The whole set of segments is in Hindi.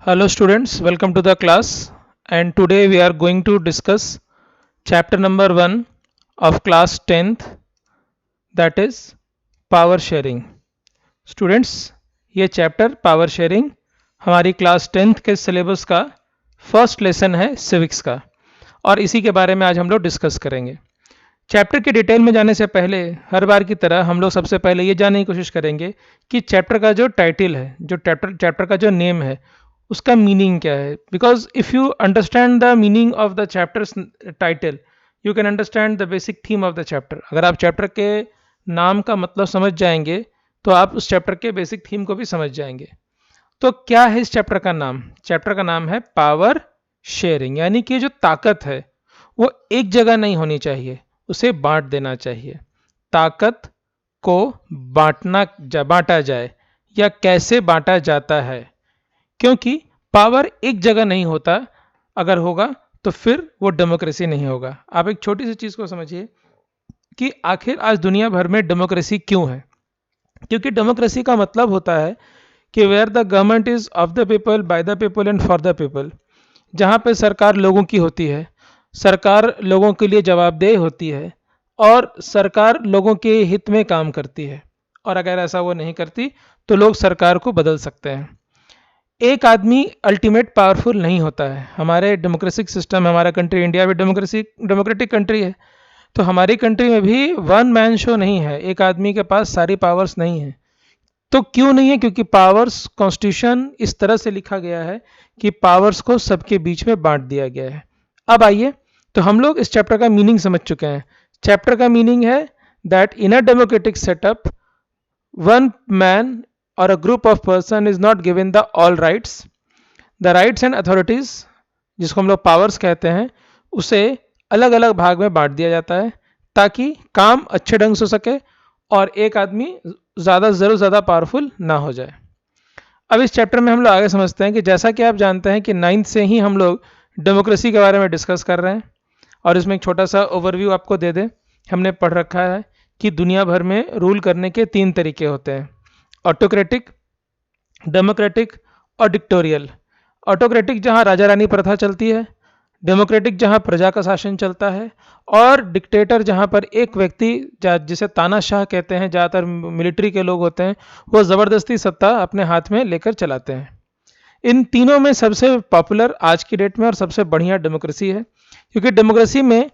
Hello students, welcome to the class, and today we are going to discuss chapter number 1 of class 10th, that is power sharing. Students, ये चैप्टर पावर शेयरिंग हमारी क्लास 10th के सिलेबस का फर्स्ट लेसन है सिविक्स का, और इसी के बारे में आज हम लोग डिस्कस करेंगे। चैप्टर के डिटेल में जाने से पहले हर बार की तरह हम लोग सबसे पहले ये जानने की कोशिश करेंगे कि चैप्टर का जो टाइटल है, जो चैप्टर का जो नेम है, उसका मीनिंग क्या है। Because if you understand the meaning of the chapters title, you can understand the basic theme of the chapter. अगर आप चैप्टर के नाम का मतलब समझ जाएंगे तो आप उस चैप्टर के बेसिक थीम को भी समझ जाएंगे। तो क्या है इस चैप्टर का नाम? चैप्टर का नाम है पावर शेयरिंग, यानी कि जो ताकत है वो एक जगह नहीं होनी चाहिए, उसे बांट देना चाहिए। ताकत को बांटा जाए या कैसे बांटा जाता है, क्योंकि पावर एक जगह नहीं होता, अगर होगा तो फिर वो डेमोक्रेसी नहीं होगा। आप एक छोटी सी चीज़ को समझिए कि आखिर आज दुनिया भर में डेमोक्रेसी क्यों है। क्योंकि डेमोक्रेसी का मतलब होता है कि where the government is of the people, by the people and for the people. जहाँ पे सरकार लोगों की होती है, सरकार लोगों के लिए जवाबदेह होती है और सरकार लोगों के हित में काम करती है। और अगर ऐसा वो नहीं करती तो लोग सरकार को बदल सकते हैं। एक आदमी अल्टीमेट पावरफुल नहीं होता है। हमारे डेमोक्रेटिक सिस्टम, हमारा कंट्री इंडिया भी डेमोक्रेटिक कंट्री है, तो हमारी कंट्री में भी वन मैन शो नहीं है, एक आदमी के पास सारी पावर्स नहीं है। तो क्यों नहीं है? क्योंकि पावर्स कॉन्स्टिट्यूशन इस तरह से लिखा गया है कि पावर्स को सबके बीच में बांट दिया गया है। अब आइए, तो हम लोग इस चैप्टर का मीनिंग समझ चुके हैं। चैप्टर का मीनिंग है that in a democratic setup one man or a group of person is not given the all rights, the rights and authorities, जिसको हम लोग पावर्स कहते हैं, उसे अलग अलग भाग में बांट दिया जाता है ताकि काम अच्छे ढंग से हो सके और एक आदमी ज़्यादा पावरफुल ना हो जाए। अब इस चैप्टर में हम लोग आगे समझते हैं कि जैसा कि आप जानते हैं कि 9th से ही हम लोग डेमोक्रेसी के बारे में डिस्कस कर रहे हैं, और इसमें एक छोटा सा ओवरव्यू आपको दे दें। हमने पढ़ रखा है कि दुनिया भर में रूल करने के 3 तरीके होते हैं: ऑटोक्रेटिक, डेमोक्रेटिक और डिक्टोरियल। ऑटोक्रेटिक जहां राजा रानी प्रथा चलती है, डेमोक्रेटिक जहां प्रजा का शासन चलता है, और डिक्टेटर जहां पर एक व्यक्ति, जिसे तानाशाह कहते हैं, ज़्यादातर मिलिट्री के लोग होते हैं, वो ज़बरदस्ती सत्ता अपने हाथ में लेकर चलाते हैं। इन तीनों में सबसे पॉपुलर आज की डेट में और सबसे बढ़िया डेमोक्रेसी है, क्योंकि डेमोक्रेसी में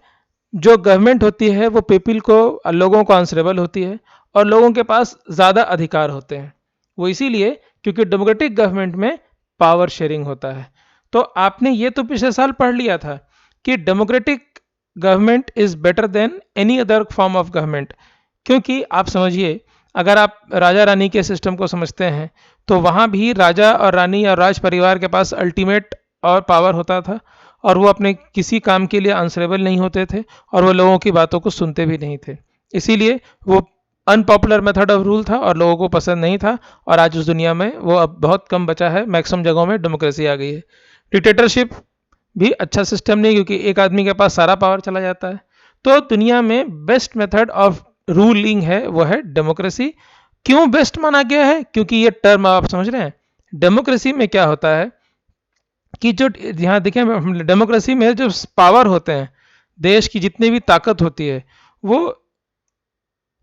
जो गवर्नमेंट होती है वो पीपल को, लोगों को आंसरेबल होती है और लोगों के पास ज़्यादा अधिकार होते हैं। वो इसीलिए क्योंकि डेमोक्रेटिक गवर्नमेंट में पावर शेयरिंग होता है। तो आपने ये तो पिछले साल पढ़ लिया था कि democratic government is better than any other form of government. क्योंकि आप समझिए, अगर आप राजा रानी के सिस्टम को समझते हैं तो वहाँ भी राजा और रानी और राज परिवार के पास अल्टीमेट और पावर होता था, और वो अपने किसी काम के लिए आंसरेबल नहीं होते थे और वो लोगों की बातों को सुनते भी नहीं थे। इसीलिए वो अनपॉपुलर मेथड ऑफ रूल था और लोगों को पसंद नहीं था, और आज उस दुनिया में वो अब बहुत कम बचा है। मैक्सिमम जगहों में डेमोक्रेसी आ गई है। डिक्टेटरशिप भी अच्छा सिस्टम नहीं, क्योंकि एक आदमी के पास सारा पावर चला जाता है। तो दुनिया में बेस्ट मेथड ऑफ रूलिंग है वो है डेमोक्रेसी। क्यों बेस्ट माना गया है? क्योंकि ये टर्म आप समझ रहे हैं। डेमोक्रेसी में क्या होता है कि जो यहाँ देखें, डेमोक्रेसी में जो पावर होते हैं, देश की जितनी भी ताकत होती है, वो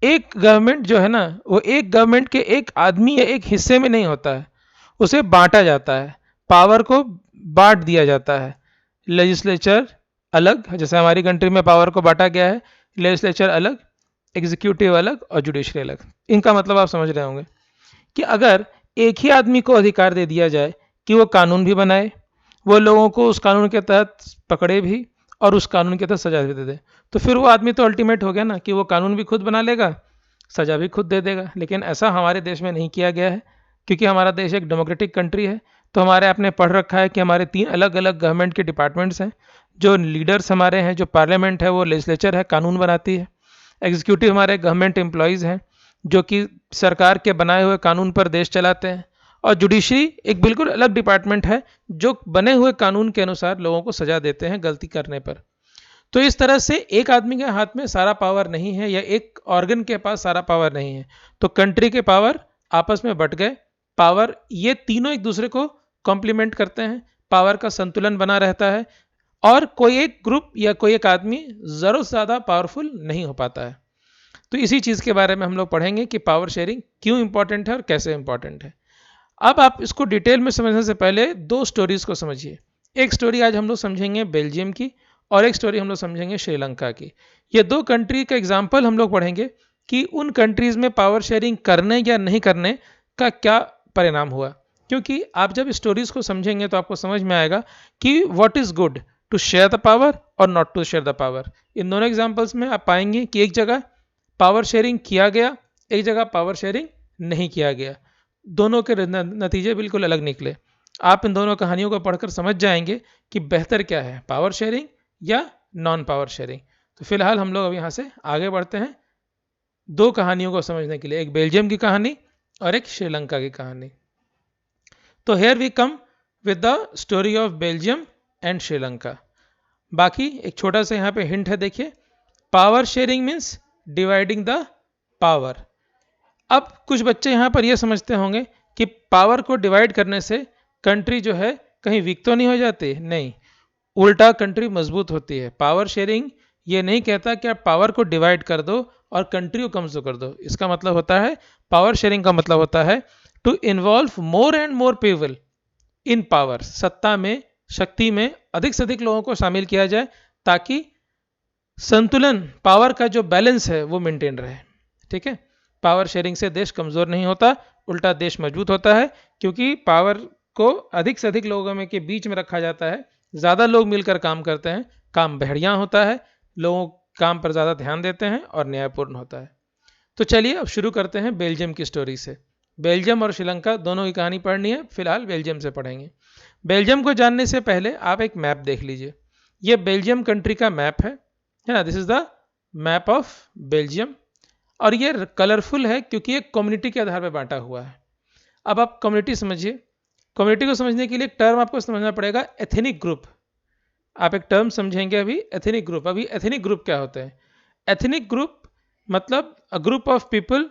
एक गवर्नमेंट जो है ना, वो एक गवर्नमेंट के एक आदमी या एक हिस्से में नहीं होता है, उसे बांटा जाता है, पावर को बांट दिया जाता है। लेजिस्लेचर अलग, जैसे हमारी कंट्री में पावर को बांटा गया है, लेजिस्लेचर अलग, एग्जीक्यूटिव अलग और जुडिशरी अलग। इनका मतलब आप समझ रहे होंगे कि अगर एक ही आदमी को अधिकार दे दिया जाए कि वो कानून भी बनाए, वो लोगों को उस कानून के तहत पकड़े भी और उस कानून के तहत सजा भी दे दे, तो फिर वो आदमी तो अल्टीमेट हो गया ना, कि वो कानून भी खुद बना लेगा, सजा भी खुद दे देगा। लेकिन ऐसा हमारे देश में नहीं किया गया है, क्योंकि हमारा देश एक डेमोक्रेटिक कंट्री है। तो हमारे आपने पढ़ रखा है कि हमारे 3 अलग अलग गवर्नमेंट के डिपार्टमेंट्स हैं। जो लीडर्स हमारे हैं, जो पार्लियामेंट है, वो लेजिस्लेचर है, कानून बनाती है। एग्जीक्यूटिव हमारे गवर्नमेंट एम्प्लॉयज़ हैं, जो कि सरकार के बनाए हुए कानून पर देश चलाते हैं। और जुडिशरी एक बिल्कुल अलग डिपार्टमेंट है, जो बने हुए कानून के अनुसार लोगों को सजा देते हैं गलती करने पर। तो इस तरह से एक आदमी के हाथ में सारा पावर नहीं है, या एक ऑर्गन के पास सारा पावर नहीं है। तो कंट्री के पावर आपस में बट गए। पावर ये तीनों एक दूसरे को कॉम्प्लीमेंट करते हैं, पावर का संतुलन बना रहता है और कोई एक ग्रुप या कोई एक आदमी ज़रूरत से ज़्यादा पावरफुल नहीं हो पाता है। तो इसी चीज़ के बारे में हम लोग पढ़ेंगे कि पावर शेयरिंग क्यों इंपॉर्टेंट है और कैसे इंपॉर्टेंट है। अब आप इसको डिटेल में समझने से पहले दो स्टोरीज को समझिए। एक स्टोरी आज हम लोग समझेंगे बेल्जियम की और एक स्टोरी हम लोग समझेंगे श्रीलंका की। ये दो कंट्री का एग्जाम्पल हम लोग पढ़ेंगे कि उन कंट्रीज में पावर शेयरिंग करने या नहीं करने का क्या परिणाम हुआ। क्योंकि आप जब स्टोरीज को समझेंगे तो आपको समझ में आएगा कि what is good to share the power और not to share the power. इन दोनों एग्जाम्पल्स में आप पाएंगे कि एक जगह पावर शेयरिंग किया गया, एक जगह पावर शेयरिंग नहीं किया गया। दोनों के नतीजे बिल्कुल अलग निकले। आप इन दोनों कहानियों को पढ़कर समझ जाएंगे कि बेहतर क्या है, पावर शेयरिंग या नॉन पावर शेयरिंग। तो फिलहाल हम लोग अब यहाँ से आगे बढ़ते हैं दो कहानियों को समझने के लिए, एक बेल्जियम की कहानी और एक श्रीलंका की कहानी। तो here we come with the story of Belgium and Sri Lanka. बाकी एक छोटा सा यहाँ पे हिंट है, देखिए, power sharing means dividing the power. अब कुछ बच्चे यहाँ पर यह समझते होंगे कि पावर को डिवाइड करने से कंट्री जो है कहीं वीक तो नहीं हो जाती। नहीं, उल्टा कंट्री मजबूत होती है। पावर शेयरिंग ये नहीं कहता कि आप पावर को डिवाइड कर दो और कंट्री को कमजोर कर दो। इसका मतलब होता है, पावर शेयरिंग का मतलब होता है to involve more and more people in power. सत्ता में, शक्ति में अधिक से अधिक लोगों को शामिल किया जाए ताकि संतुलन, पावर का जो बैलेंस है वो मेंटेन रहे। ठीक है, पावर शेयरिंग से देश कमजोर नहीं होता, उल्टा देश मजबूत होता है। क्योंकि पावर को अधिक से अधिक लोगों में के बीच में रखा जाता है, ज़्यादा लोग मिलकर काम करते हैं, काम बढ़िया होता है, लोगों काम पर ज़्यादा ध्यान देते हैं और न्यायपूर्ण होता है। तो चलिए अब शुरू करते हैं बेल्जियम की स्टोरी से। बेल्जियम और श्रीलंका दोनों की कहानी पढ़नी है, फिलहाल बेल्जियम से पढ़ेंगे। बेल्जियम को जानने से पहले आप एक मैप देख लीजिए। ये बेल्जियम कंट्री का मैप है ना, this is the map of Belgium. और ये कलरफुल है क्योंकि ये कम्युनिटी के आधार पर बांटा हुआ है। अब आप कम्युनिटी समझिए। कम्युनिटी को समझने के लिए एक टर्म आपको समझना पड़ेगा, एथनिक ग्रुप। आप एक टर्म समझेंगे अभी, एथनिक ग्रुप। अभी एथनिक ग्रुप क्या होता है? एथनिक ग्रुप मतलब a group of people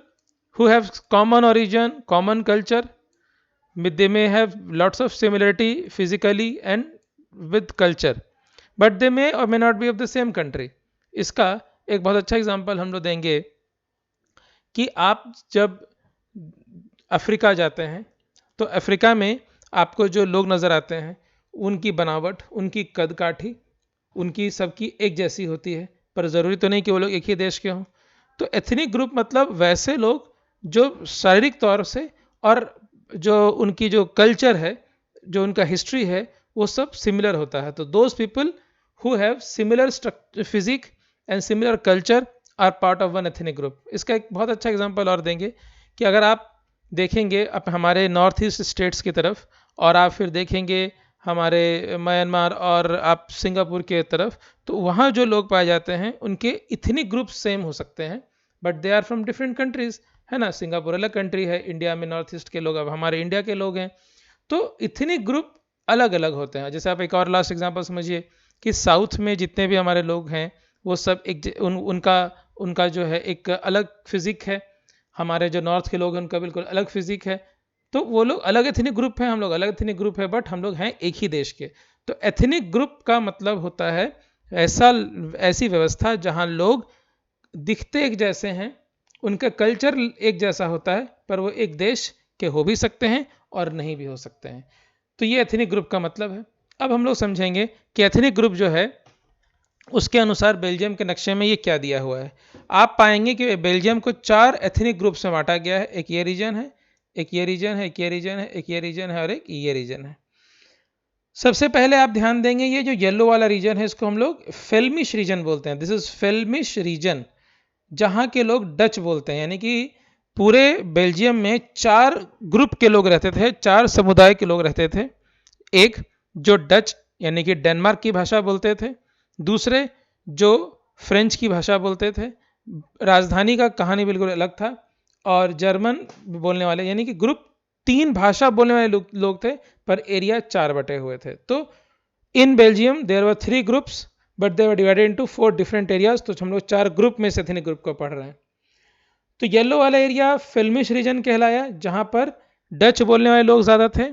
who have common origin, common culture, they may have lots of similarity physically and with culture, but they may or may not be of the same country. इसका एक बहुत अच्छा एग्जांपल हम लोग देंगे कि आप जब अफ्रीका जाते हैं तो अफ्रीका में आपको जो लोग नज़र आते हैं उनकी बनावट, उनकी कद काठी, उनकी सबकी एक जैसी होती है, पर ज़रूरी तो नहीं कि वो लोग एक ही देश के हों। तो एथनिक ग्रुप मतलब वैसे लोग जो शारीरिक तौर से और जो उनकी जो कल्चर है, जो उनका हिस्ट्री है, वो सब सिमिलर होता है। तो those people who have similar physique and similar culture are part of one ethnic group. इसका एक बहुत अच्छा एग्जांपल और देंगे कि अगर आप देखेंगे अब हमारे नॉर्थ ईस्ट स्टेट्स की तरफ और आप फिर देखेंगे हमारे म्यांमार और आप सिंगापुर के तरफ, तो वहाँ जो लोग पाए जाते हैं उनके इथनिक ग्रुप सेम हो सकते हैं, but they are from different countries, है ना। सिंगापुर अलग कंट्री है, इंडिया में नॉर्थ ईस्ट के लोग अब हमारे इंडिया के लोग हैं, तो इथनिक ग्रुप अलग अलग होते हैं। जैसे आप एक और लास्ट एग्जांपल समझिए कि साउथ में जितने भी हमारे लोग हैं वो सब एक उनका जो है एक अलग फिजिक है, हमारे जो नॉर्थ के लोग हैं उनका बिल्कुल अलग फिजिक है। तो वो लोग अलग एथनिक ग्रुप हैं, हम लोग अलग एथनिक ग्रुप है, बट हम लोग हैं एक ही देश के। तो एथनिक ग्रुप का मतलब होता है ऐसी व्यवस्था जहां लोग दिखते एक जैसे हैं, उनका कल्चर एक जैसा होता है, पर वो एक देश के हो भी सकते हैं और नहीं भी हो सकते हैं। तो ये एथनिक ग्रुप का मतलब है। अब हम लोग समझेंगे कि एथनिक ग्रुप जो है उसके अनुसार बेल्जियम के नक्शे में ये क्या दिया हुआ है। आप पाएंगे कि बेल्जियम को 4 एथनिक ग्रुप्स में बांटा गया है। एक ये रीजन है, एक ये रीजन है, एक ये रीजन है, एक ये रीजन है और एक ये रीजन है। सबसे पहले आप ध्यान देंगे ये जो येलो वाला रीजन है इसको हम लोग फेल्मिश रीजन बोलते हैं। दिस इज फेल्मिश रीजन, जहां के लोग डच बोलते हैं। यानी कि पूरे बेल्जियम में 4 ग्रुप के लोग रहते थे, 4 समुदाय के लोग रहते थे। एक जो डच यानी कि डेनमार्क की भाषा बोलते थे, दूसरे जो फ्रेंच की भाषा बोलते थे, राजधानी का कहानी बिल्कुल अलग था, और जर्मन बोलने वाले, यानी कि ग्रुप 3 भाषा बोलने वाले लोग थे, पर एरिया 4 बटे हुए थे। तो in Belgium there were 3 groups but they were divided into 4 different areas. तो हम लोग 4 ग्रुप में से एथनिक ग्रुप को पढ़ रहे हैं। तो येलो वाला एरिया फेल्मिश रीजन कहलाया, जहां पर डच बोलने वाले लोग ज़्यादा थे,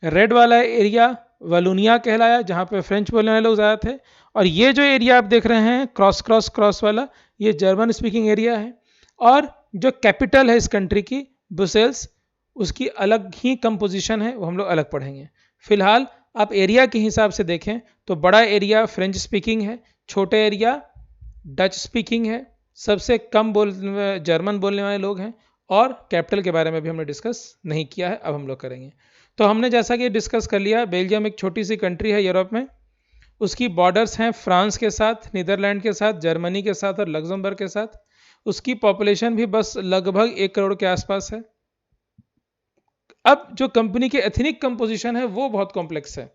रेड वाला एरिया वलोनिया कहलाया, जहाँ पे फ्रेंच बोलने वाले लोग ज़्यादा थे। और ये जो एरिया आप देख रहे हैं क्रॉस क्रॉस क्रॉस वाला, ये जर्मन स्पीकिंग एरिया है। और जो कैपिटल है इस कंट्री की, ब्रुसेल्स, उसकी अलग ही कंपोजिशन है, वो हम लोग अलग पढ़ेंगे। फिलहाल आप एरिया के हिसाब से देखें तो बड़ा एरिया फ्रेंच स्पीकिंग है, छोटे एरिया डच स्पीकिंग है, सबसे कम जर्मन बोलने वाले लोग हैं। और कैपिटल के बारे में भी हमने डिस्कस नहीं किया है, अब हम लोग करेंगे। तो हमने जैसा कि डिस्कस कर लिया, बेल्जियम एक छोटी सी कंट्री है यूरोप में। उसकी बॉर्डर्स हैं फ्रांस के साथ, नीदरलैंड के साथ, जर्मनी के साथ और लग्जमबर्ग के साथ। उसकी पॉपुलेशन भी बस लगभग 1 करोड़ के आसपास है। अब जो कंपनी की एथनिक कंपोजिशन है वो बहुत कॉम्प्लेक्स है,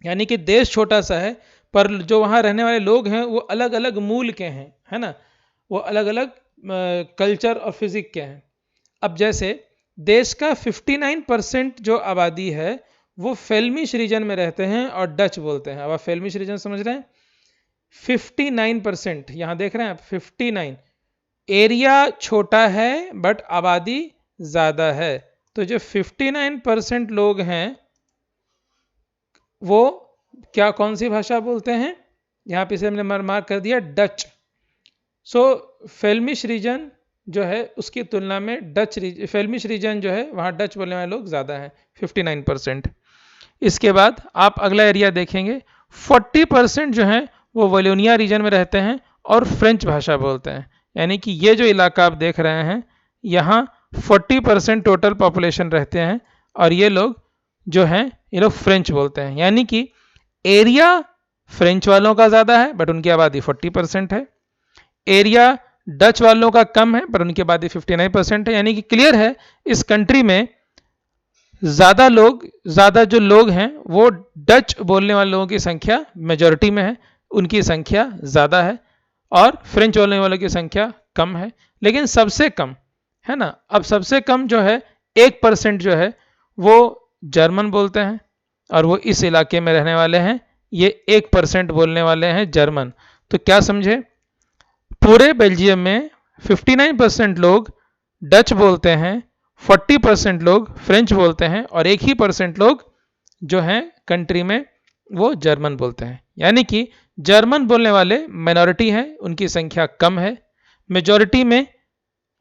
यानी कि देश छोटा सा है पर जो वहाँ रहने वाले लोग हैं वो अलग अलग मूल के हैं, है ना, वो अलग अलग कल्चर और फिजिक के हैं। अब जैसे देश का 59% जो आबादी है वो फेल्मिश रीजन में रहते हैं और डच बोलते हैं। अब आप फेल्मिश रीजन समझ रहे हैं, 59%, यहां देख रहे हैं आप 59। एरिया छोटा है बट आबादी ज्यादा है। तो जो 59% लोग हैं वो क्या कौन सी भाषा बोलते हैं, यहां पे से हमने मार्क कर दिया डच। सो फेल्मिश रीजन जो है उसकी तुलना में फेल्मिश रीजन जो है वहाँ डच बोलने वाले लोग ज़्यादा हैं, 59%। इसके बाद आप अगला एरिया देखेंगे, 40% जो हैं वो वलोनिया रीजन में रहते हैं और फ्रेंच भाषा बोलते हैं। यानी कि ये जो इलाका आप देख रहे हैं यहाँ 40% टोटल पॉपुलेशन रहते हैं और ये लोग जो हैं ये लोग फ्रेंच बोलते हैं। यानी कि एरिया फ्रेंच वालों का ज़्यादा है बट उनकी आबादी 40% है, एरिया डच वालों का कम है पर उनकी आबादी 59% है। यानी कि क्लियर है इस कंट्री में ज़्यादा जो लोग हैं वो डच बोलने वाले लोगों की संख्या मेजॉरिटी में है, उनकी संख्या ज़्यादा है, और फ्रेंच बोलने वालों की संख्या कम है। लेकिन सबसे कम है ना, अब सबसे कम जो है 1% जो है वो जर्मन बोलते हैं और वो इस इलाके में रहने वाले हैं, ये 1% बोलने वाले हैं जर्मन। तो क्या समझे, पूरे बेल्जियम में 59% लोग डच बोलते हैं, 40% लोग फ्रेंच बोलते हैं और 1% लोग जो हैं कंट्री में वो जर्मन बोलते हैं। यानी कि जर्मन बोलने वाले माइनॉरिटी हैं, उनकी संख्या कम है। मेजॉरिटी में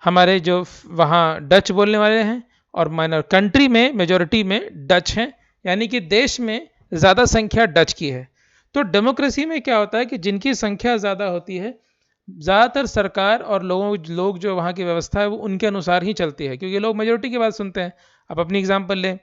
हमारे जो वहाँ डच बोलने वाले हैं और कंट्री में मेजॉरिटी में डच हैं, यानी कि देश में ज़्यादा संख्या डच की है। तो डेमोक्रेसी में क्या होता है कि जिनकी संख्या ज़्यादा होती है, ज़्यादातर सरकार और लोग जो वहाँ की व्यवस्था है वो उनके अनुसार ही चलती है, क्योंकि लोग मेजोरिटी की बात सुनते हैं। आप अपनी एग्जांपल लें,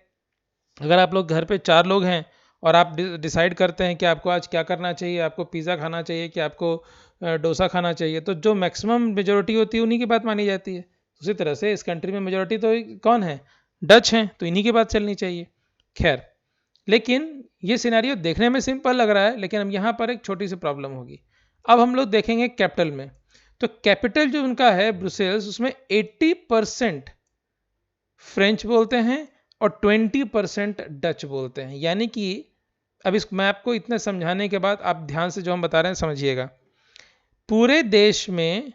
अगर आप लोग घर पे 4 लोग हैं और आप डिसाइड करते हैं कि आपको आज क्या करना चाहिए, आपको पिज़्ज़ा खाना चाहिए कि आपको डोसा खाना चाहिए, तो जो मैक्सिमम मेजोरिटी होती है उन्हीं की बात मानी जाती है। उसी तरह से इस कंट्री में मेजोरिटी तो कौन है, डच हैं, तो इन्हीं की बात चलनी चाहिए। खैर, लेकिन ये सिनेरियो देखने में सिंपल लग रहा है, लेकिन अब यहाँ पर एक छोटी सी प्रॉब्लम होगी। अब हम लोग देखेंगे कैपिटल में, तो कैपिटल जो उनका है ब्रुसेल्स, उसमें 80% फ्रेंच बोलते हैं और 20% डच बोलते हैं। यानी कि अब इस मैं आपको इतने समझाने के बाद आप ध्यान से जो हम बता रहे हैं समझिएगा। पूरे देश में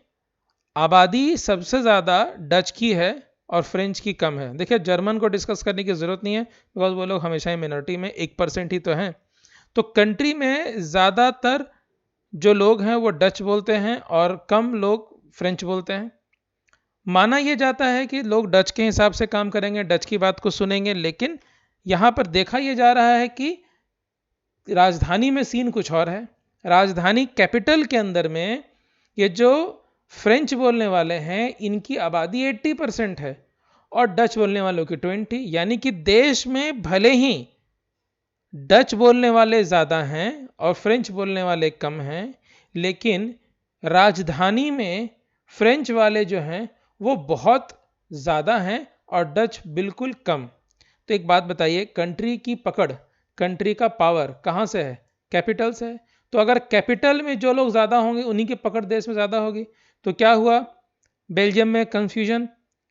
आबादी सबसे ज़्यादा डच की है और फ्रेंच की कम है। देखिए, जर्मन को डिस्कस करने की ज़रूरत नहीं है बिकॉज वो लोग हमेशा ही मिनोरिटी में, 1% ही तो हैं। तो कंट्री में ज़्यादातर जो लोग हैं वो डच बोलते हैं और कम लोग फ्रेंच बोलते हैं। माना यह जाता है कि लोग डच के हिसाब से काम करेंगे, डच की बात को सुनेंगे, लेकिन यहाँ पर देखा यह जा रहा है कि राजधानी में सीन कुछ और है। राजधानी कैपिटल के अंदर में ये जो फ्रेंच बोलने वाले हैं इनकी आबादी 80% है और डच बोलने वालों की 20। यानी कि देश में भले ही डच बोलने वाले ज़्यादा हैं और फ्रेंच बोलने वाले कम हैं, लेकिन राजधानी में फ्रेंच वाले जो हैं वो बहुत ज़्यादा हैं और डच बिल्कुल कम। तो एक बात बताइए, कंट्री की पकड़, कंट्री का पावर कहाँ से है, कैपिटल से है। तो अगर कैपिटल में जो लोग ज़्यादा होंगे उन्हीं की पकड़ देश में ज़्यादा होगी। तो क्या हुआ बेल्जियम में, कंफ्यूजन।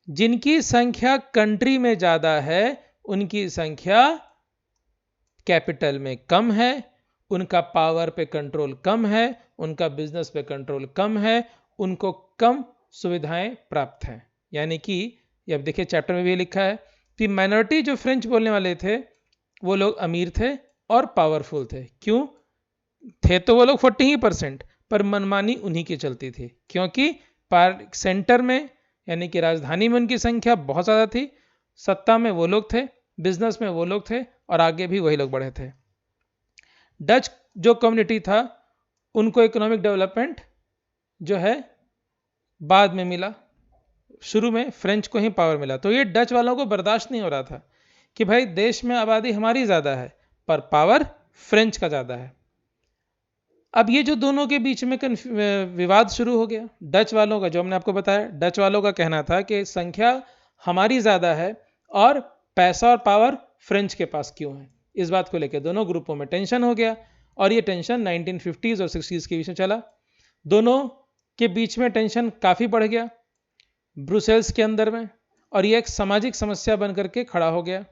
जिनकी संख्या कंट्री में ज़्यादा है उनकी संख्या कैपिटल में कम है, उनका पावर पे कंट्रोल कम है, उनका बिजनेस पे कंट्रोल कम है, उनको कम सुविधाएं प्राप्त हैं। यानी कि अब देखिए चैप्टर में भी लिखा है कि माइनॉरिटी जो फ्रेंच बोलने वाले थे वो लोग अमीर थे और पावरफुल थे। क्यों थे? तो वो लोग 40%, पर मनमानी उन्हीं की चलती थी, क्योंकि सेंटर में यानी कि राजधानी में उनकी संख्या बहुत ज़्यादा थी, सत्ता में वो लोग थे, बिजनेस में वो लोग थे, और आगे भी वही लोग बढ़े थे। डच जो कम्युनिटी था उनको इकोनॉमिक डेवलपमेंट जो है बाद में मिला, शुरू में फ्रेंच को ही पावर मिला। तो ये डच वालों को बर्दाश्त नहीं हो रहा था कि भाई देश में आबादी हमारी ज़्यादा है पर पावर फ्रेंच का ज़्यादा है। अब ये जो दोनों के बीच में विवाद शुरू हो गया। डच वालों का, जो हमने आपको बताया, डच वालों का कहना था कि संख्या हमारी ज़्यादा है और पैसा और पावर फ्रेंच के पास क्यों है। इस बात को लेकर दोनों ग्रुपों में टेंशन हो गया और ये टेंशन 1950s और 60s के बीच में चला। दोनों के बीच में टेंशन काफ़ी बढ़ गया ब्रुसेल्स के अंदर में, और ये एक सामाजिक समस्या बन करके खड़ा हो गया,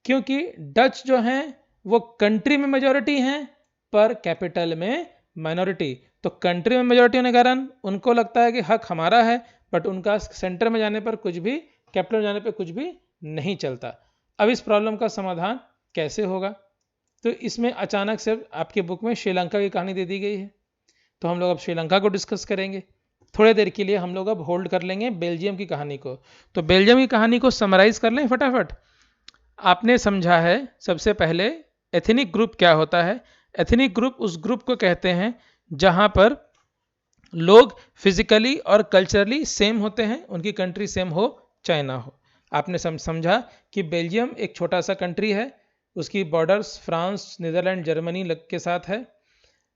क्योंकि डच जो हैं वो कंट्री में मेजॉरिटी हैं पर कैपिटल में माइनॉरिटी। तो कंट्री में मेजॉरिटी होने के कारण उनको लगता है कि हक हमारा है, बट उनका सेंटर में जाने पर कुछ भी, कैपिटल में जाने पर कुछ भी नहीं चलता। अब इस प्रॉब्लम का समाधान कैसे होगा? तो इसमें अचानक से आपके बुक में श्रीलंका की कहानी दे दी गई है, तो हम लोग अब श्रीलंका को डिस्कस करेंगे। थोड़े देर के लिए हम लोग अब होल्ड कर लेंगे बेल्जियम की कहानी को। तो बेल्जियम की कहानी को समराइज कर लें फटाफट। आपने समझा है सबसे पहले एथनिक ग्रुप क्या होता है। एथनिक ग्रुप उस ग्रुप को कहते हैं जहां पर लोग फिजिकली और कल्चरली सेम होते हैं, उनकी कंट्री सेम हो चाहे ना हो। आपने समझा कि बेल्जियम एक छोटा सा कंट्री है, उसकी बॉर्डर्स फ्रांस, नीदरलैंड, जर्मनी के साथ है।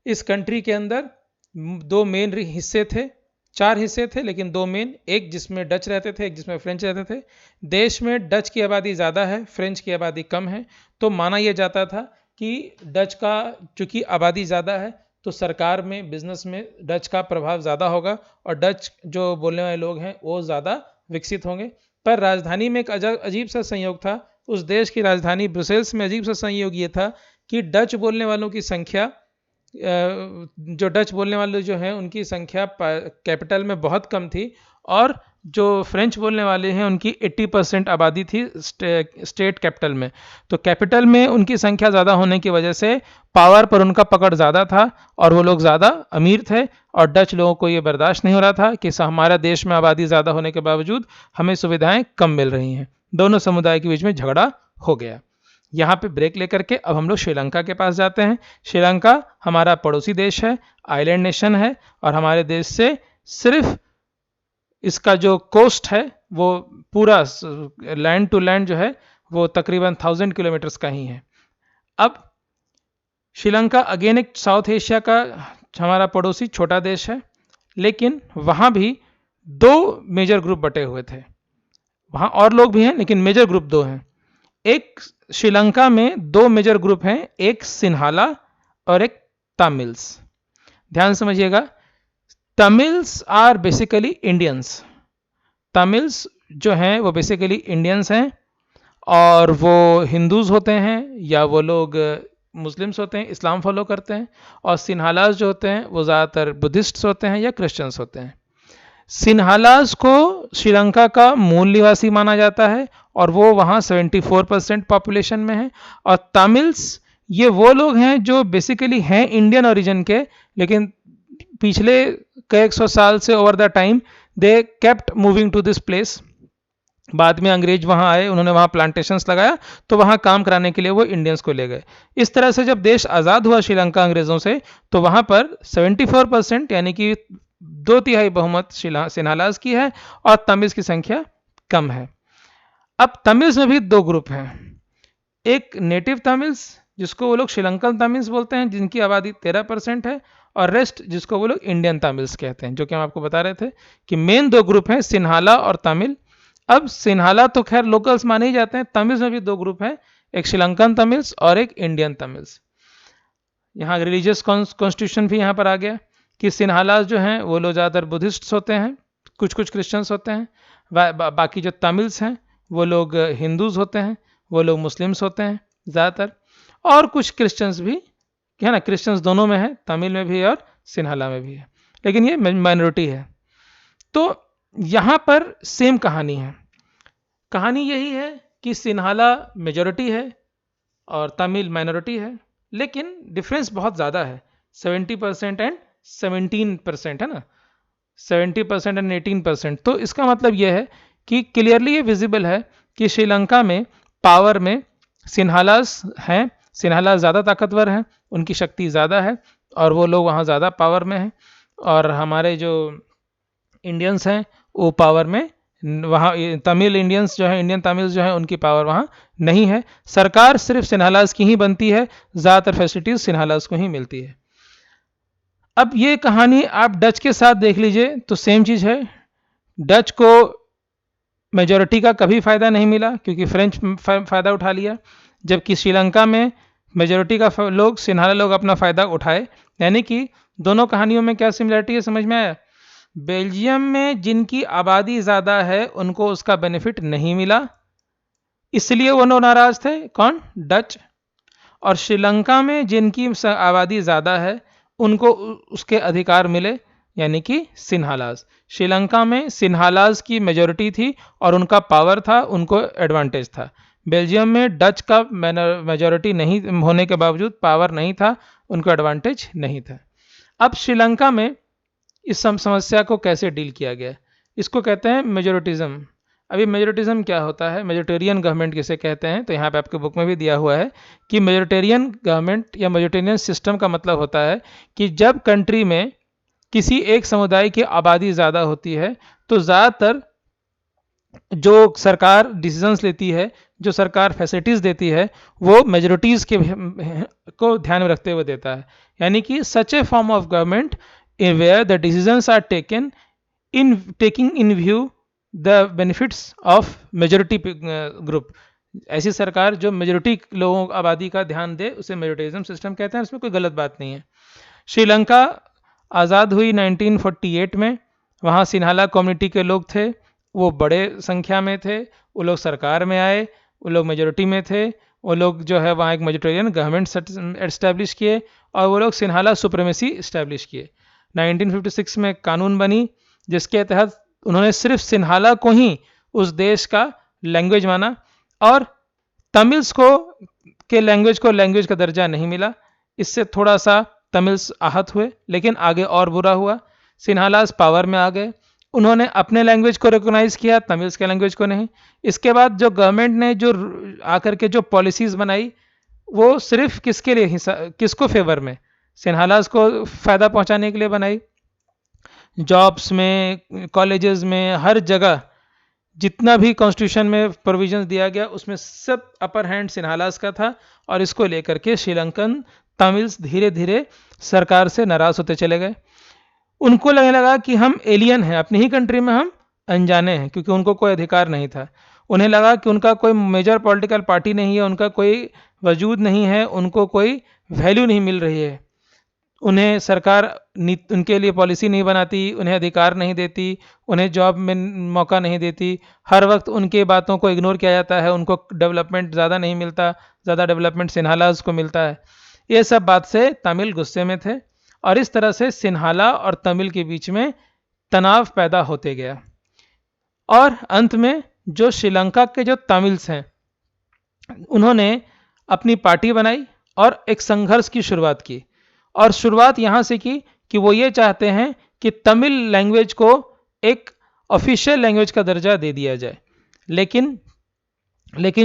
इस कंट्री के अंदर दो मेन हिस्से थे, चार हिस्से थे लेकिन दो मेन, एक जिसमें डच रहते थे, एक जिसमें फ्रेंच रहते थे। देश में डच की आबादी ज़्यादा है, फ्रेंच की आबादी कम है, तो माना यह जाता था कि डच का चूंकि आबादी ज़्यादा है तो सरकार में, बिजनेस में डच का प्रभाव ज़्यादा होगा और डच जो बोलने वाले लोग हैं वो ज़्यादा विकसित होंगे। पर राजधानी में एक अजीब सा संयोग था। उस देश की राजधानी ब्रुसेल्स में अजीब सा संयोग ये था कि डच बोलने वालों की संख्या, जो डच बोलने वाले जो हैं उनकी संख्या कैपिटल में बहुत कम थी, और जो फ्रेंच बोलने वाले हैं उनकी 80% आबादी थी स्टेट कैपिटल में। तो कैपिटल में उनकी संख्या ज़्यादा होने की वजह से पावर पर उनका पकड़ ज़्यादा था और वो लोग ज़्यादा अमीर थे, और डच लोगों को ये बर्दाश्त नहीं हो रहा था कि हमारा देश में आबादी ज़्यादा होने के बावजूद हमें सुविधाएं कम मिल रही हैं। दोनों समुदाय के बीच में झगड़ा हो गया। यहाँ पे ब्रेक लेकर के अब हम लोग श्रीलंका के पास जाते हैं। श्रीलंका हमारा पड़ोसी देश है, आइलैंड नेशन है, और हमारे देश से सिर्फ इसका जो कोस्ट है वो पूरा लैंड टू लैंड जो है वो तकरीबन 1000 किलोमीटर्स का ही है। अब श्रीलंका अगेन एक साउथ एशिया का हमारा पड़ोसी छोटा देश है, लेकिन वहाँ भी दो मेजर ग्रुप बटे हुए थे। वहाँ और लोग भी हैं लेकिन मेजर ग्रुप दो हैं। एक श्रीलंका में दो मेजर ग्रुप हैं, एक सिन्हाला और एक तमिल्स। ध्यान समझिएगा, Tamils are basically Indians. Tamils जो हैं वो बेसिकली इंडियंस हैं, और वो हिंदूज होते हैं या वो लोग मुस्लिम्स होते हैं, इस्लाम फॉलो करते हैं। और सिन्हालास जो होते हैं वो ज़्यादातर बुद्धिस्ट्स होते हैं या क्रिश्चियंस होते हैं। सिन्हालास को श्रीलंका का मूल निवासी माना जाता है और वो वहाँ 74% पॉपुलेशन में है। और तमिल्स ये वो लोग हैं जो बेसिकली हैं इंडियन ओरिजिन के, लेकिन पिछले कई 100 साल से over the time they kept moving to this place. बाद में अंग्रेज वहाँ आए, उन्होंने वहाँ प्लांटेशंस लगाया, तो वहाँ काम कराने के लिए वो इंडियंस को ले गए। इस तरह से जब देश आज़ाद हुआ श्रीलंका अंग्रेज़ों से, तो वहाँ पर 74% यानी कि 2/3 बहुमत सिन्हालास की है और तमिल्स की संख्या कम है। अब तमिल्स में भी दो ग्रुप हैं, एक नेटिव तमिल्स जिसको वो लोग श्रीलंकन तमिल्स बोलते हैं जिनकी आबादी 13% है, और रेस्ट जिसको वो लोग इंडियन तमिल्स कहते हैं, जो कि हम आपको बता रहे थे कि मेन दो ग्रुप हैं सिन्हाला और तमिल। अब सिन्हाला तो खैर लोकल्स माने ही जाते हैं, तमिल्स में भी दो ग्रुप हैं, एक श्रीलंकन तमिल्स और एक इंडियन तमिल्स। यहाँ रिलीजियस कॉन्स्टिट्यूशन भी यहाँ पर आ गया कि सिन्हालास जो हैं वो लोग ज़्यादातर बुद्धिस्ट्स होते हैं, कुछ कुछ क्रिश्चियंस होते हैं, बाकी जो तमिल्स हैं वो लोग हिंदूज होते हैं, वो लोग मुस्लिम्स होते हैं ज़्यादातर, और कुछ क्रिश्चियंस भी है ना, क्रिश्चियंस दोनों में है, तमिल में भी और सिन्हाला में भी है, लेकिन ये माइनॉरिटी है। तो यहाँ पर सेम कहानी है। कहानी यही है कि सिन्हाला मेजॉरिटी है, और तमिल माइनॉरिटी है, लेकिन डिफरेंस बहुत ज़्यादा है, 70% एंड 17% है ना, 70% एंड 18%। तो इसका मतलब यह है कि क्लियरली ये विजिबल है कि श्रीलंका में पावर में सिन्हालास हैं, सिन्हाला ज़्यादा ताकतवर हैं, उनकी शक्ति ज़्यादा है और वो लोग वहाँ ज़्यादा पावर में हैं, और हमारे जो इंडियंस हैं वो पावर में, वहाँ तमिल इंडियंस जो है, इंडियन तमिल्स जो है, उनकी पावर वहाँ नहीं है। सरकार सिर्फ सिन्हालास की ही बनती है, ज़्यादातर फैसिलिटीज़ सिन्हालास को ही मिलती है। अब ये कहानी आप डच के साथ देख लीजिए तो सेम चीज़ है। डच को मेजॉरिटी का कभी फ़ायदा नहीं मिला क्योंकि फ्रेंच फ़ायदा उठा लिया, जबकि श्रीलंका में मेजॉरिटी का लोग, सिन्हाला लोग अपना फ़ायदा उठाए। यानी कि दोनों कहानियों में क्या सिमिलरिटी है, समझ में आया? बेल्जियम में जिनकी आबादी ज़्यादा है उनको उसका बेनिफिट नहीं मिला, इसलिए वो नाराज़ थे, कौन? डच। और श्रीलंका में जिनकी आबादी ज़्यादा है उनको उसके अधिकार मिले, यानी कि सिन्हालास। श्रीलंका में सिन्हालास की मेजॉरिटी थी और उनका पावर था, उनको एडवांटेज था। बेल्जियम में डच का मेजॉरिटी नहीं होने के बावजूद पावर नहीं था, उनको एडवांटेज नहीं था। अब श्रीलंका में इस समस्या को कैसे डील किया गया, इसको कहते हैं मेजोरिटिज्म। अभी मेजोरिटिज्म क्या होता है, मेजोरिटेरियन गवर्नमेंट किसे कहते हैं, तो यहाँ पे आपके बुक में भी दिया हुआ है कि मेजोरिटेरियन गवर्नमेंट या मेजोरिटेरियन सिस्टम का मतलब होता है कि जब कंट्री में किसी एक समुदाय की आबादी ज़्यादा होती है तो ज़्यादातर जो सरकार डिसीजंस लेती है, जो सरकार फैसिलिटीज़ देती है, वो मेजोरिटीज़ के को ध्यान में रखते हुए देता है। यानी कि such a form of government where the decisions are taken in taking in view the benefits of majority group। ऐसी सरकार जो मेजोरिटी लोगों आबादी का ध्यान दे उसे मेजोरिटिज्म सिस्टम कहते हैं, इसमें कोई गलत बात नहीं है। श्रीलंका आज़ाद हुई 1948 में, वहाँ सिन्हाला कम्युनिटी के लोग थे, वो बड़े संख्या में थे, वो लोग सरकार में आए, वो लोग मेजोरिटी में थे, वो लोग जो है वहाँ एक मेजोरिटेरियन गवर्नमेंट एस्टैब्लिश किए और वो लोग सिन्हाला सुप्रीमेसी इस्टेब्लिश किए। 1956 में कानून बनी जिसके तहत उन्होंने सिर्फ सिन्हाला को ही उस देश का लैंग्वेज माना और तमिल्स को के लैंग्वेज का दर्जा नहीं मिला। इससे थोड़ा सा तमिल्स आहत हुए, लेकिन आगे और बुरा हुआ। सिन्हालास पावर में आ गए, उन्होंने अपने लैंग्वेज को रिकॉग्नाइज किया, तमिल्स के लैंग्वेज को नहीं। इसके बाद जो गवर्नमेंट ने जो आकर के जो पॉलिसीज़ बनाई वो सिर्फ किसके लिए, किसको फेवर में, सिन्हालास को फ़ायदा पहुंचाने के लिए बनाई। जॉब्स में, कॉलेजेस में, हर जगह जितना भी कॉन्स्टिट्यूशन में प्रोविजंस दिया गया उसमें सब अपर हैंड सिन्हालास का था और इसको लेकर के श्रीलंकन तमिल्स धीरे धीरे सरकार से नाराज़ होते चले गए। उनको लगने लगा कि हम एलियन हैं, अपनी ही कंट्री में हम अनजाने हैं, क्योंकि उनको कोई अधिकार नहीं था। उन्हें लगा कि उनका कोई मेजर पॉलिटिकल पार्टी नहीं है, उनका कोई वजूद नहीं है, उनको कोई वैल्यू नहीं मिल रही है, उन्हें सरकार उनके लिए पॉलिसी नहीं बनाती, उन्हें अधिकार नहीं देती, उन्हें जॉब में मौका नहीं देती, हर वक्त उनके बातों को इग्नोर किया जाता है, उनको डेवलपमेंट ज़्यादा नहीं मिलता, ज़्यादा डेवलपमेंट सिन्हालास को मिलता है। ये सब बात से तमिल गुस्से में थे और इस तरह से सिन्हाला और तमिल के बीच में तनाव पैदा होते गया। और अंत में जो श्रीलंका के जो तमिल्स हैं उन्होंने अपनी पार्टी बनाई और एक संघर्ष की शुरुआत की। और शुरुआत यहाँ से की कि वो ये चाहते हैं कि तमिल लैंग्वेज को एक ऑफिशियल लैंग्वेज का दर्जा दे दिया जाए, लेकिन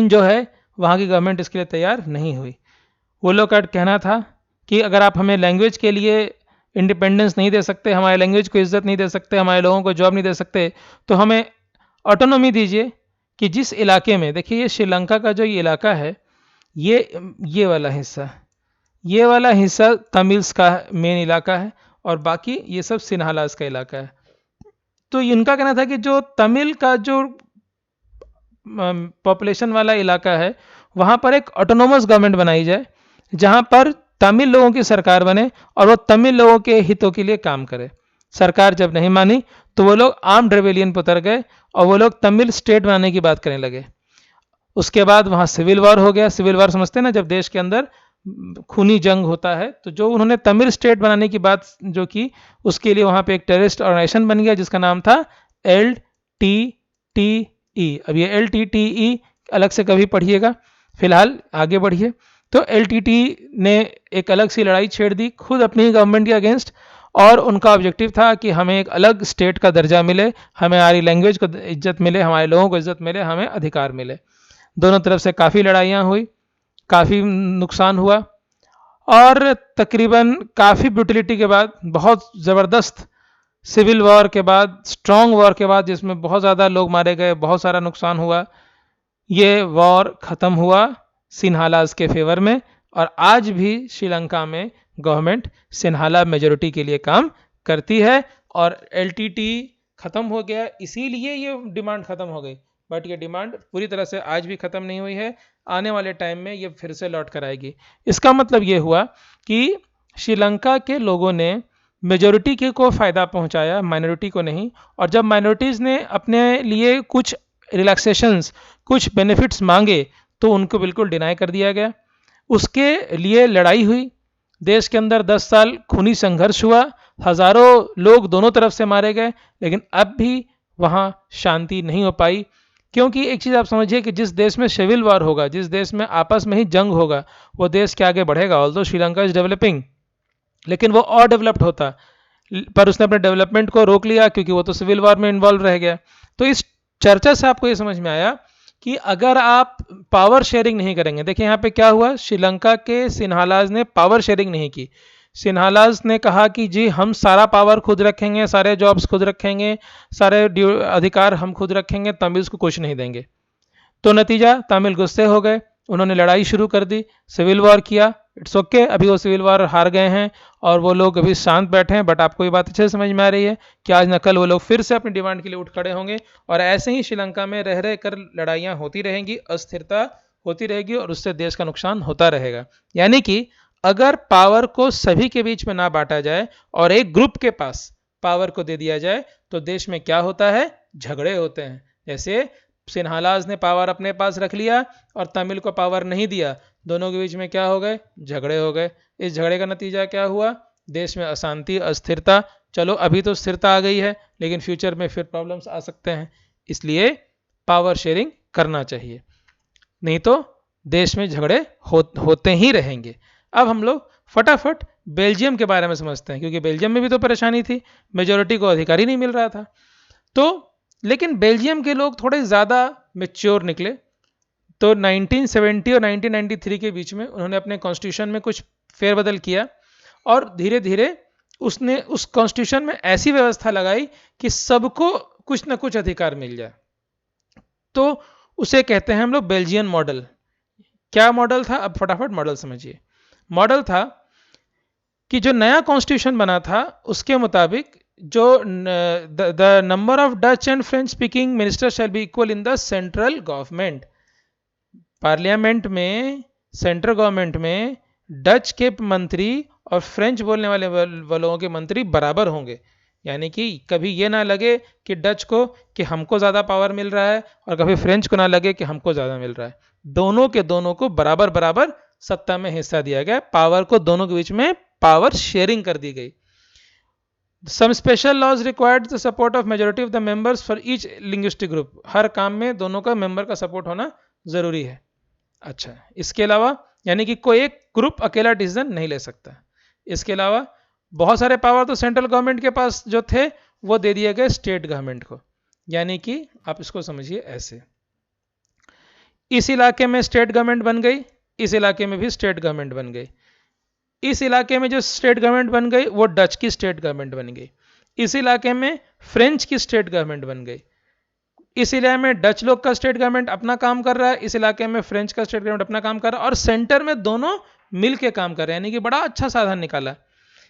जो है वहाँ की गवर्नमेंट इसके लिए तैयार नहीं हुई। वो लोग का कहना था कि अगर आप हमें लैंग्वेज के लिए इंडिपेंडेंस नहीं दे सकते, हमारे लैंग्वेज को इज्जत नहीं दे सकते, हमारे लोगों को जॉब नहीं दे सकते, तो हमें ऑटोनॉमी दीजिए कि जिस इलाके में, देखिए ये श्रीलंका का जो ये इलाका है, ये वाला हिस्सा तमिल्स का मेन इलाका है और बाकी ये सब सिन्हालास का इलाका है। तो इनका कहना था कि जो तमिल का जो पॉपुलेशन वाला इलाका है वहाँ पर एक ऑटोनोमस गवर्नमेंट बनाई जाए, जहाँ पर तमिल लोगों की सरकार बने और वो तमिल लोगों के हितों के लिए काम करे। सरकार जब नहीं मानी तो वो लोग आर्म्ड रेबेलियन पर उतर गए और वो लोग तमिल स्टेट बनाने की बात करने लगे। उसके बाद वहाँ सिविल वॉर हो गया। सिविल वॉर समझते हैं ना, जब देश के अंदर खूनी जंग होता है। तो जो उन्होंने तमिल स्टेट बनाने की बात जो की, उसके लिए वहाँ पे एक टेररिस्ट ऑर्गेनाइजेशन बन गया जिसका नाम था LTTE। अब ये LTTE अलग से कभी पढ़िएगा, फिलहाल आगे बढ़िए। तो एलटीटी ने एक अलग सी लड़ाई छेड़ दी खुद अपनी गवर्नमेंट के अगेंस्ट, और उनका ऑब्जेक्टिव था कि हमें एक अलग स्टेट का दर्जा मिले, हमें हमारी लैंग्वेज को इज्जत मिले, हमारे लोगों को इज्जत मिले, हमें अधिकार मिले। दोनों तरफ से काफ़ी लड़ाइयाँ हुई, काफ़ी नुकसान हुआ, और तकरीबन काफ़ी ब्रूटलिटी के बाद, बहुत ज़बरदस्त सिविल वॉर के बाद, स्ट्रॉन्ग वॉर के बाद, जिसमें बहुत ज़्यादा लोग मारे गए, बहुत सारा नुकसान हुआ, ये वॉर ख़त्म हुआ सिन्हालाज के फेवर में। और आज भी श्रीलंका में गवर्नमेंट सिन्हाला मेजोरिटी के लिए काम करती है, और एलटीटी ख़त्म हो गया, इसीलिए ये डिमांड ख़त्म हो गई। बट ये डिमांड पूरी तरह से आज भी ख़त्म नहीं हुई है, आने वाले टाइम में ये फिर से लौट कर आएगी। इसका मतलब ये हुआ कि श्रीलंका के लोगों ने मेजोरिटी के को फ़ायदा पहुंचाया, माइनॉरिटी को नहीं। और जब माइनॉरिटीज़ ने अपने लिए कुछ रिलैक्सेशंस, कुछ बेनिफिट्स मांगे, तो उनको बिल्कुल डिनाई कर दिया गया। उसके लिए लड़ाई हुई, देश के अंदर 10 साल खूनी संघर्ष हुआ, हज़ारों लोग दोनों तरफ से मारे गए, लेकिन अब भी वहाँ शांति नहीं हो पाई। क्योंकि एक चीज़ आप समझिए कि जिस देश में सिविल वॉर होगा, जिस देश में आपस में ही जंग होगा, वो देश क्या आगे बढ़ेगा? ऑल्दो श्रीलंका इज डेवलपिंग, लेकिन वो और डेवलप्ड होता, पर उसने अपने डेवलपमेंट को रोक लिया क्योंकि वो तो सिविल वॉर में इन्वॉल्व रह गया। तो इस चर्चा से आपको ये समझ में आया कि अगर आप पावर शेयरिंग नहीं करेंगे, देखिए यहाँ पे क्या हुआ, श्रीलंका के सिन्हालाज ने पावर शेयरिंग नहीं की। सिन्हालाज ने कहा कि जी हम सारा पावर खुद रखेंगे, सारे जॉब्स खुद रखेंगे, सारे अधिकार हम खुद रखेंगे, तमिल्स को कुछ नहीं देंगे। तो नतीजा, तमिल गुस्से हो गए, उन्होंने लड़ाई शुरू कर दी, सिविल वॉर किया। इट्स ओके, अभी वो सिविल वॉर हार गए हैं और वो लोग अभी शांत बैठे हैं, बट आपको ये बात अच्छे से समझ में आ रही है कि आज न कल वो लोग फिर से अपनी डिमांड के लिए उठ खड़े होंगे, और ऐसे ही श्रीलंका में रह रह कर लड़ाइयाँ होती रहेंगी, अस्थिरता होती रहेगी, और उससे देश का नुकसान होता रहेगा। यानी कि अगर पावर को सभी के बीच में ना बांटा जाए और एक ग्रुप के पास पावर को दे दिया जाए, तो देश में क्या होता है? झगड़े होते हैं। जैसे सिन्हालाज ने पावर अपने पास रख लिया और तमिल को पावर नहीं दिया, दोनों के बीच में क्या हो गए? झगड़े हो गए। इस झगड़े का नतीजा क्या हुआ? देश में अशांति, अस्थिरता। चलो अभी तो स्थिरता आ गई है, लेकिन फ्यूचर में फिर प्रॉब्लम्स आ सकते हैं, इसलिए पावर शेयरिंग करना चाहिए, नहीं तो देश में झगड़े होते ही रहेंगे। अब हम लोग फटाफट बेल्जियम के बारे में समझते हैं, क्योंकि बेल्जियम में भी तो परेशानी थी, मेजोरिटी को अधिकार ही नहीं मिल रहा था। तो लेकिन बेल्जियम के लोग थोड़े ज़्यादा मैच्योर निकले, तो 1970 और 1993 के बीच में उन्होंने अपने कॉन्स्टिट्यूशन में कुछ फेरबदल किया, और धीरे धीरे उसने उस कॉन्स्टिट्यूशन में ऐसी व्यवस्था लगाई कि सबको कुछ ना कुछ अधिकार मिल जाए। तो उसे कहते हैं हम लोग बेल्जियन मॉडल। क्या मॉडल था? अब फटाफट मॉडल समझिए। मॉडल था कि जो नया कॉन्स्टिट्यूशन बना था उसके मुताबिक जो the number of Dutch and French speaking minister shall be equal in the central government. Parliament में, सेंट्रल गवर्नमेंट में डच के मंत्री और फ्रेंच बोलने वाले लोगों के मंत्री बराबर होंगे। यानी कि कभी ये ना लगे कि डच को कि हमको ज़्यादा पावर मिल रहा है, और कभी फ्रेंच को ना लगे कि हमको ज़्यादा मिल रहा है। दोनों के दोनों को बराबर बराबर सत्ता में हिस्सा दिया गया, पावर को दोनों के बीच में पावर शेयरिंग कर दी गई। Some special laws required the support of majority of the members for each linguistic group. हर काम में दोनों का मेंबर का सपोर्ट होना जरूरी है। अच्छा, इसके अलावा यानी कि कोई एक ग्रुप अकेला डिसीजन नहीं ले सकता। इसके अलावा बहुत सारे पावर तो सेंट्रल गवर्नमेंट के पास जो थे वो दे दिए गए स्टेट गवर्नमेंट को। यानी कि आप इसको समझिए ऐसे, इस इलाके में स्टेट गवर्नमेंट बन गई, इस इलाके में भी स्टेट गवर्नमेंट बन गई। इस इलाके में जो स्टेट गवर्नमेंट बन गई वो डच की स्टेट गवर्नमेंट बन गई। इस इलाके में फ्रेंच की स्टेट गवर्नमेंट बन गई। इस इलाके में डच लोग का स्टेट गवर्नमेंट अपना काम कर रहा है, इस इलाके में फ्रेंच का स्टेट गवर्नमेंट अपना काम कर रहा है, और सेंटर में दोनों मिल के काम कर रहे हैं। यानी कि बड़ा अच्छा साधन निकाला।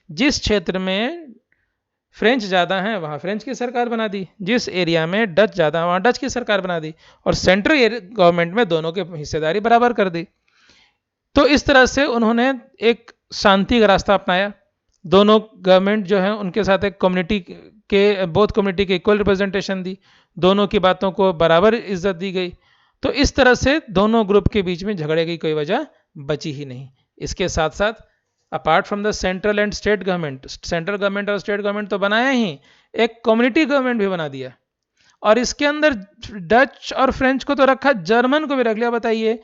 जिस क्षेत्र में फ्रेंच ज़्यादा हैं वहाँ फ्रेंच की सरकार बना दी, जिस एरिया में डच ज़्यादा वहाँ डच की सरकार बना दी, और सेंट्रल गवर्नमेंट में दोनों की हिस्सेदारी बराबर कर दी। तो इस तरह से उन्होंने एक शांति का रास्ता अपनाया। दोनों गवर्नमेंट जो है उनके साथ एक कम्युनिटी के, बोथ कम्युनिटी के इक्वल रिप्रेजेंटेशन दी, दोनों की बातों को बराबर इज्जत दी गई। तो इस तरह से दोनों ग्रुप के बीच में झगड़े की कोई वजह बची ही नहीं। इसके साथ साथ apart from the central and state government, central government और स्टेट गवर्नमेंट तो बनाया ही, एक कम्युनिटी गवर्नमेंट भी बना दिया, और इसके अंदर डच और फ्रेंच को तो रखा, जर्मन को भी रख लिया। बताइए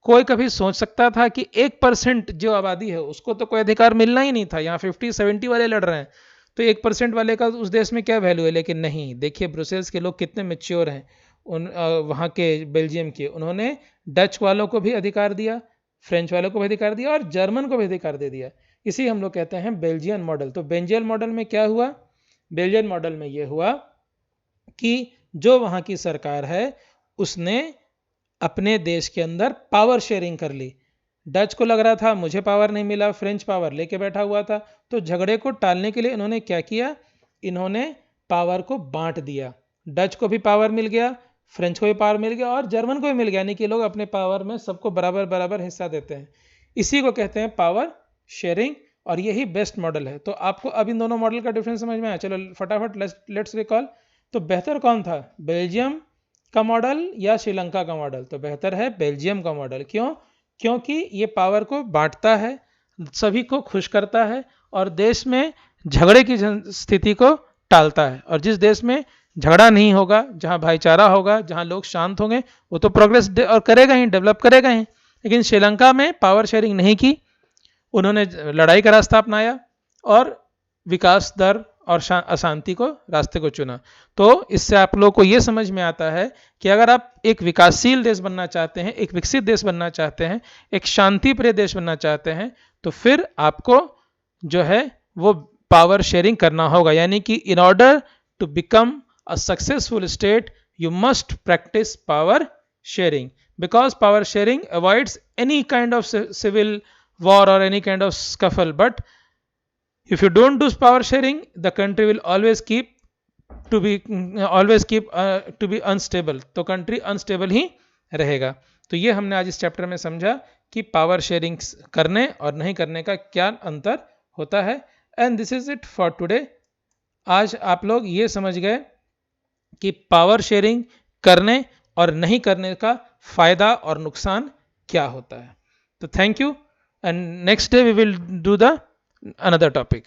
कोई कभी सोच सकता था कि 1% जो आबादी है उसको तो कोई अधिकार मिलना ही नहीं था, यहाँ 50-70 वाले लड़ रहे हैं, तो 1% वाले का उस देश में क्या वैल्यू है। लेकिन नहीं, देखिए ब्रुसेल्स के लोग कितने मेच्योर हैं, वहाँ के बेल्जियम के, उन्होंने डच वालों को भी अधिकार दिया, फ्रेंच वालों को भी अधिकार दिया और जर्मन को भी अधिकार दे दिया। इसी हम लोग कहते हैं बेल्जियन मॉडल। तो बेल्जियन मॉडल में क्या हुआ, बेल्जियन मॉडल में यह हुआ कि जो वहाँ की सरकार है उसने अपने देश के अंदर पावर शेयरिंग कर ली। डच को लग रहा था मुझे पावर नहीं मिला, फ्रेंच पावर लेके बैठा हुआ था, तो झगड़े को टालने के लिए इन्होंने क्या किया, इन्होंने पावर को बांट दिया। डच को भी पावर मिल गया, फ्रेंच को भी पावर मिल गया और जर्मन को भी मिल गया, यानी कि लोग अपने पावर में सबको बराबर बराबर हिस्सा देते हैं। इसी को कहते हैं पावर शेयरिंग और यही बेस्ट मॉडल है। तो आपको अब इन दोनों मॉडल का डिफरेंस समझ में आया। चलो फटाफट लेट्स रिकॉल। तो बेहतर कौन था, बेल्जियम का मॉडल या श्रीलंका का मॉडल? तो बेहतर है बेल्जियम का मॉडल। क्यों? क्योंकि ये पावर को बांटता है, सभी को खुश करता है और देश में झगड़े की स्थिति को टालता है। और जिस देश में झगड़ा नहीं होगा, जहां भाईचारा होगा, जहां लोग शांत होंगे, वो तो प्रोग्रेस और करेगा ही, डेवलप करेगा ही। लेकिन श्रीलंका में पावर शेयरिंग नहीं की, उन्होंने लड़ाई का रास्ता अपनाया और विकास दर और अशांति को रास्ते को चुना। तो इससे आप लोगों को यह समझ में आता है कि अगर आप एक विकासशील देश बनना चाहते हैं, एक विकसित देश बनना चाहते हैं, एक शांति प्रिय देश बनना चाहते हैं, तो फिर आपको जो है वो पावर शेयरिंग करना होगा। यानी कि in order to become a successful state you must practise power sharing, because power sharing avoids any kind of civil war or any kind of scuffle. But if you don't do power sharing, the country will always keep to be unstable. तो country unstable ही रहेगा। तो ये हमने आज इस चैप्टर में समझा कि पावर शेयरिंग करने और नहीं करने का क्या अंतर होता है। And this is it for today. आज आप लोग ये समझ गए कि पावर शेयरिंग करने और नहीं करने का फायदा और नुकसान क्या होता है। तो thank you, and next day we will do the another topic.